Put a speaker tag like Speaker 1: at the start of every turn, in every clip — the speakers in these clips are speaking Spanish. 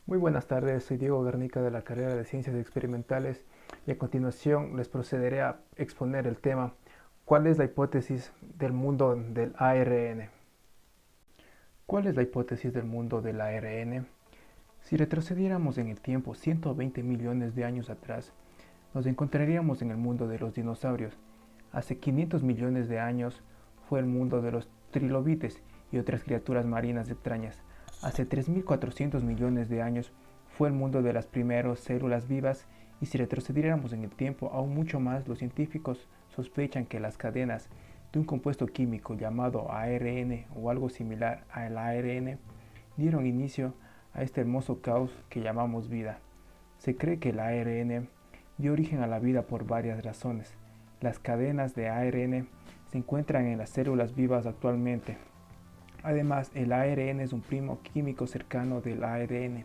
Speaker 1: Muy buenas tardes, soy Diego Garnica de la carrera de Ciencias Experimentales y a continuación les procederé a exponer el tema ¿cuál es la hipótesis del mundo del ARN? ¿Cuál es la hipótesis del mundo del ARN? Si retrocediéramos en el tiempo 120 millones de años atrás, nos encontraríamos en el mundo de los dinosaurios. Hace 500 millones de años fue el mundo de los trilobites y otras criaturas marinas extrañas. Hace 3.400 millones de años fue el mundo de las primeras células vivas y si retrocediéramos en el tiempo aún mucho más, los científicos sospechan que las cadenas de un compuesto químico llamado ARN o algo similar al ARN dieron inicio a este hermoso caos que llamamos vida. Se cree que el ARN dio origen a la vida por varias razones. Las cadenas de ARN se encuentran en las células vivas actualmente. Además, el ARN es un primo químico cercano del ADN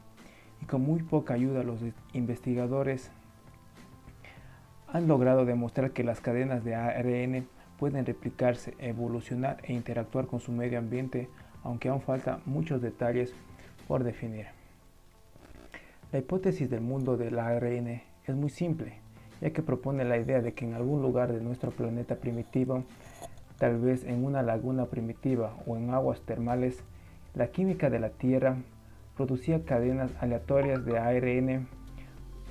Speaker 1: y con muy poca ayuda los investigadores han logrado demostrar que las cadenas de ARN pueden replicarse, evolucionar e interactuar con su medio ambiente, aunque aún faltan muchos detalles por definir. La hipótesis del mundo del ARN es muy simple, ya que propone la idea de que en algún lugar de nuestro planeta primitivo, tal vez en una laguna primitiva o en aguas termales, la química de la Tierra producía cadenas aleatorias de ARN.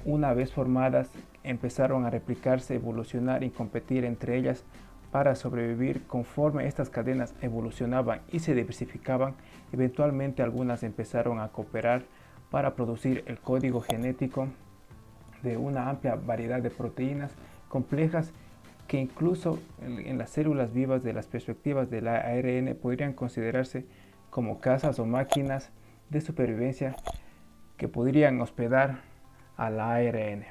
Speaker 1: Una vez formadas, empezaron a replicarse, evolucionar y competir entre ellas para sobrevivir. Conforme estas cadenas evolucionaban y se diversificaban, eventualmente algunas empezaron a cooperar para producir el código genético de una amplia variedad de proteínas complejas que incluso en las células vivas de las perspectivas del ARN podrían considerarse como casas o máquinas de supervivencia que podrían hospedar al ARN.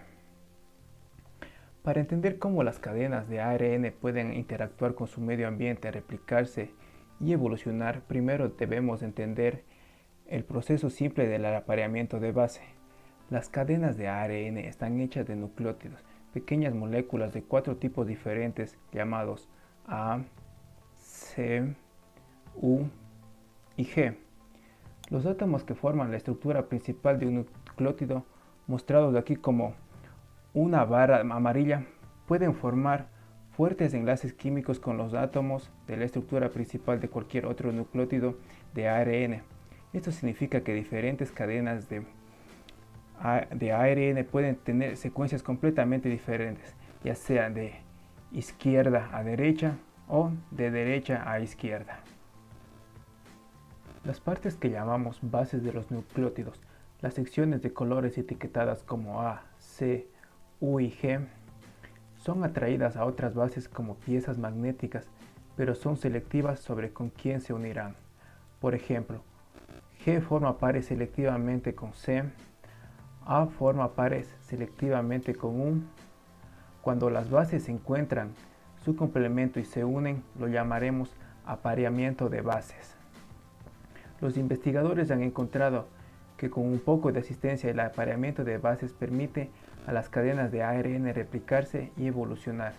Speaker 1: Para entender cómo las cadenas de ARN pueden interactuar con su medio ambiente, replicarse y evolucionar, primero debemos entender el proceso simple del apareamiento de base. Las cadenas de ARN están hechas de nucleótidos, pequeñas moléculas de 4 tipos diferentes llamados A, C, U y G. Los átomos que forman la estructura principal de un nucleótido, mostrados aquí como una barra amarilla, pueden formar fuertes enlaces químicos con los átomos de la estructura principal de cualquier otro nucleótido de ARN. Esto significa que diferentes cadenas de ARN pueden tener secuencias completamente diferentes, ya sea de izquierda a derecha o de derecha a izquierda. Las partes que llamamos bases de los nucleótidos, las secciones de colores etiquetadas como A, C, U y G, son atraídas a otras bases como piezas magnéticas, pero son selectivas sobre con quién se unirán. Por ejemplo, G forma pares selectivamente con C, A forma pares selectivamente con U. Cuando las bases encuentran su complemento y se unen, lo llamaremos apareamiento de bases. Los investigadores han encontrado que con un poco de asistencia el apareamiento de bases permite a las cadenas de ARN replicarse y evolucionar.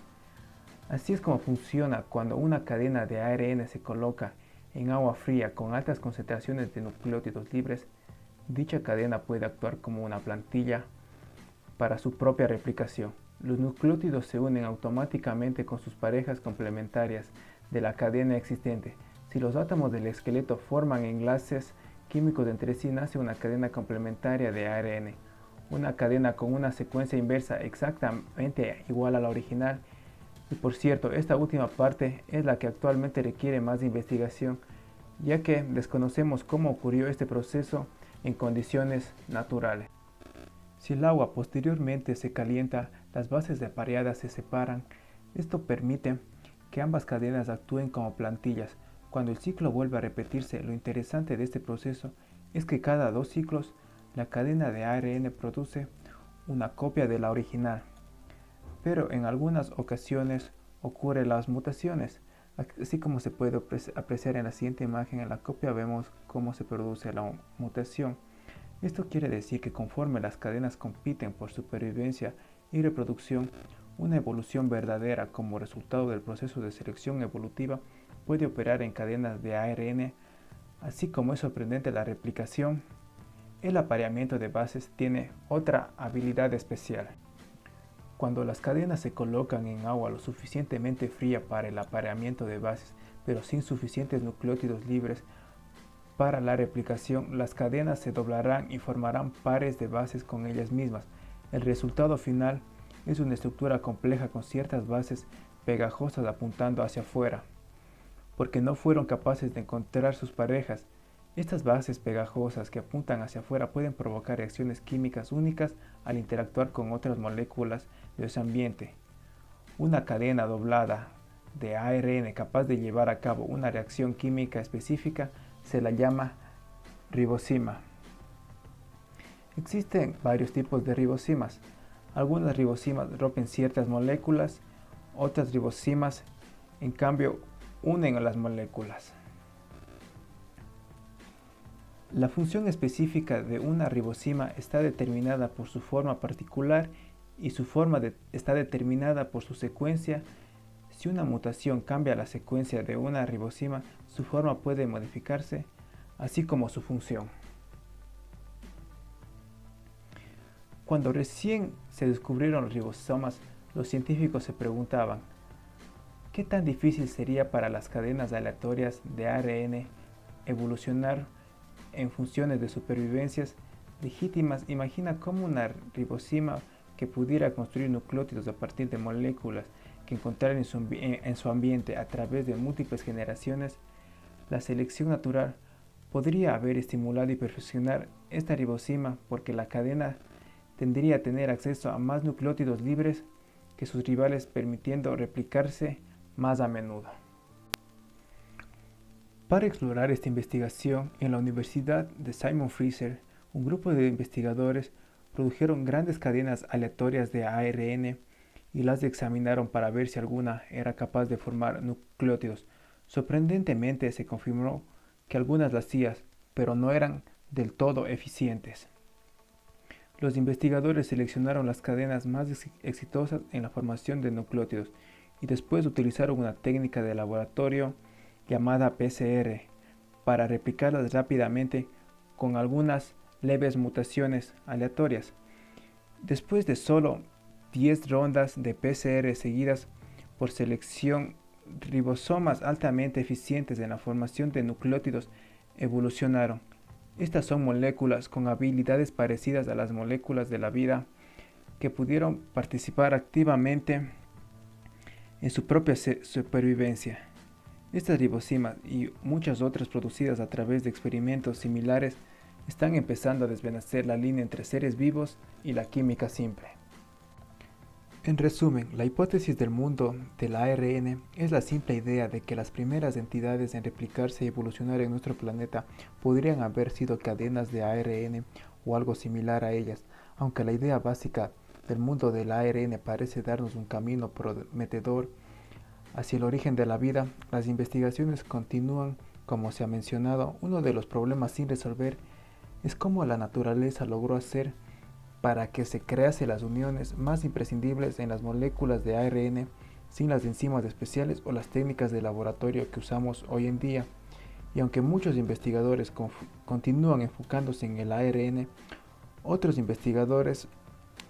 Speaker 1: Así es como funciona cuando una cadena de ARN se coloca en agua fría con altas concentraciones de nucleótidos libres. Dicha cadena puede actuar como una plantilla para su propia replicación. Los nucleótidos se unen automáticamente con sus parejas complementarias de la cadena existente. Si los átomos del esqueleto forman enlaces químicos entre sí, nace una cadena complementaria de ARN, una cadena con una secuencia inversa exactamente igual a la original. Y por cierto, esta última parte es la que actualmente requiere más investigación, ya que desconocemos cómo ocurrió este proceso en condiciones naturales. Si el agua posteriormente se calienta, las bases apareadas se separan. Esto permite que ambas cadenas actúen como plantillas. Cuando el ciclo vuelve a repetirse, lo interesante de este proceso es que cada 2 ciclos la cadena de ARN produce una copia de la original. Pero en algunas ocasiones ocurren las mutaciones. Así como se puede apreciar en la siguiente imagen, en la copia vemos cómo se produce la mutación. Esto quiere decir que conforme las cadenas compiten por supervivencia y reproducción, una evolución verdadera como resultado del proceso de selección evolutiva puede operar en cadenas de ARN, así como es sorprendente la replicación El apareamiento de bases tiene otra habilidad especial. Cuando las cadenas se colocan en agua lo suficientemente fría para el apareamiento de bases, pero sin suficientes nucleótidos libres para la replicación, las cadenas se doblarán y formarán pares de bases con ellas mismas. El resultado final es una estructura compleja con ciertas bases pegajosas apuntando hacia afuera, porque no fueron capaces de encontrar sus parejas. Estas bases pegajosas que apuntan hacia afuera pueden provocar reacciones químicas únicas al interactuar con otras moléculas de su ambiente. Una cadena doblada de ARN capaz de llevar a cabo una reacción química específica se la llama ribosima. Existen varios tipos de ribosimas. Algunas ribosimas rompen ciertas moléculas, otras ribosimas, en cambio, unen a las moléculas. La función específica de una ribosima está determinada por su forma particular y su forma está determinada por su secuencia. Si una mutación cambia la secuencia de una ribosima, su forma puede modificarse, así como su función. Cuando recién se descubrieron los ribosomas, los científicos se preguntaban, ¿qué tan difícil sería para las cadenas aleatorias de ARN evolucionar en funciones de supervivencias legítimas? Imagina cómo una ribosima que pudiera construir nucleótidos a partir de moléculas que encontraran en su ambiente a través de múltiples generaciones. La selección natural podría haber estimulado y perfeccionar esta ribosima porque la cadena tendría a tener acceso a más nucleótidos libres que sus rivales, permitiendo replicarse más a menudo. Para explorar esta investigación, en la Universidad de Simon Fraser, un grupo de investigadores produjeron grandes cadenas aleatorias de ARN y las examinaron para ver si alguna era capaz de formar nucleótidos. Sorprendentemente se confirmó que algunas las hacían, pero no eran del todo eficientes. Los investigadores seleccionaron las cadenas más exitosas en la formación de nucleótidos y después utilizaron una técnica de laboratorio llamada PCR para replicarlas rápidamente con algunas leves mutaciones aleatorias. Después de solo 10 rondas de PCR seguidas por selección, ribosomas altamente eficientes en la formación de nucleótidos evolucionaron. Estas son moléculas con habilidades parecidas a las moléculas de la vida que pudieron participar activamente en su propia supervivencia. Estas ribosimas y muchas otras producidas a través de experimentos similares están empezando a desvanecer la línea entre seres vivos y la química simple. En resumen, la hipótesis del mundo del ARN es la simple idea de que las primeras entidades en replicarse y evolucionar en nuestro planeta podrían haber sido cadenas de ARN o algo similar a ellas. Aunque la idea básica del mundo del ARN parece darnos un camino prometedor hacia el origen de la vida, las investigaciones continúan. Como se ha mencionado, uno de los problemas sin resolver es cómo la naturaleza logró hacer para que se crease las uniones más imprescindibles en las moléculas de ARN sin las enzimas especiales o las técnicas de laboratorio que usamos hoy en día. Y aunque muchos investigadores continúan enfocándose en el ARN, otros investigadores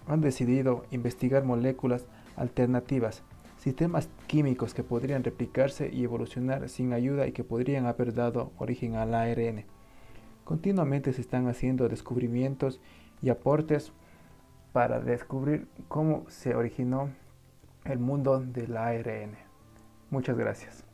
Speaker 1: han decidido investigar moléculas alternativas, sistemas químicos que podrían replicarse y evolucionar sin ayuda y que podrían haber dado origen al ARN. Continuamente se están haciendo descubrimientos y aportes para descubrir cómo se originó el mundo del ARN. Muchas gracias.